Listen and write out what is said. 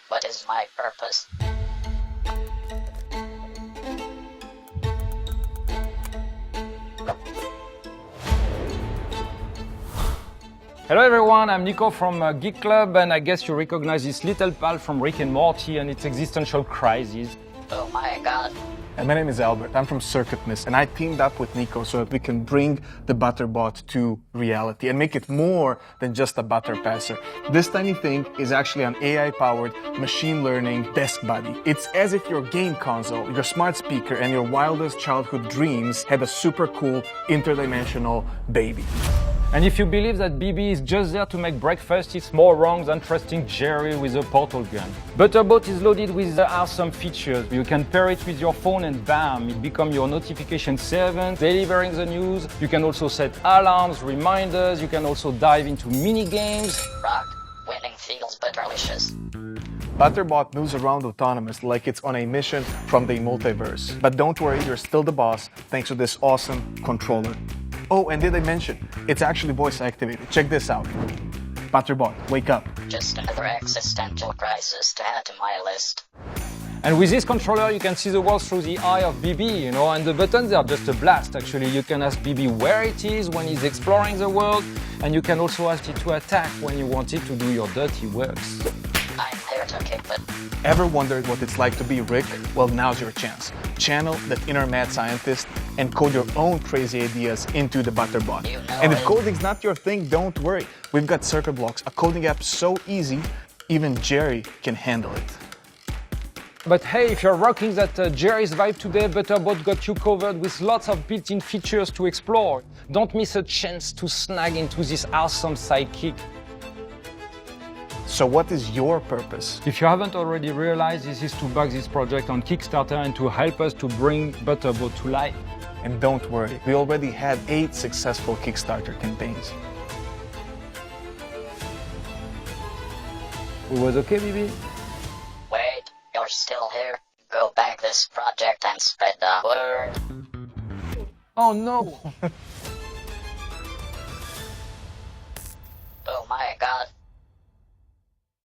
What is my purpose? Hello everyone, I'm Nico from Geek Club, and I guess you recognize this little pal from Rick and Morty and its existential crisis. Oh my god. And my name is Albert. I'm from Circuitness, and I teamed up with Nico so that we can bring the Butter Bot to reality and make it more than just a butter passer. This tiny thing is actually an AI-powered machine learning desk buddy. It's as if your game console, your smart speaker, and your wildest childhood dreams had a super cool interdimensional baby. And if you believe that BB is just there to make breakfast, it's more wrong than trusting Jerry with a portal gun. Butterbot is loaded with awesome features. You can pair it with your phone and bam, it becomes your notification servant, delivering the news. You can also set alarms, reminders. You can also dive into mini games. Rock. Winning feels butterlicious. Butterbot moves around autonomous like it's on a mission from the multiverse. But don't worry, you're still the boss thanks to this awesome controller. Oh, and did I mention, it's actually voice activated. Check this out. Butterbot, wake up. Just another existential crisis to add to my list. And with this controller, you can see the world through the eye of BB, and the buttons are just a blast, actually. You can ask BB where it is when he's exploring the world, and you can also ask it to attack when you want it to do your dirty works. I'm here to kick butt. Ever wondered what it's like to be Rick? Well, now's your chance. Channel that inner mad scientist and code your own crazy ideas into the Butterbot. You know And if it. coding's not your thing, don't worry. We've got Circuit Blocks, a coding app so easy, even Jerry can handle it. But hey, if you're rocking that Jerry's vibe today, Butterbot got you covered with lots of built-in features to explore. Don't miss a chance to snag into this awesome sidekick. So what is your purpose? If you haven't already realized, this is to back this project on Kickstarter and to help us to bring Butterbot to life. And don't worry, we already had 8 successful Kickstarter campaigns. It was okay, BB? Wait, you're still here? Go back this project and spread the word. Oh no!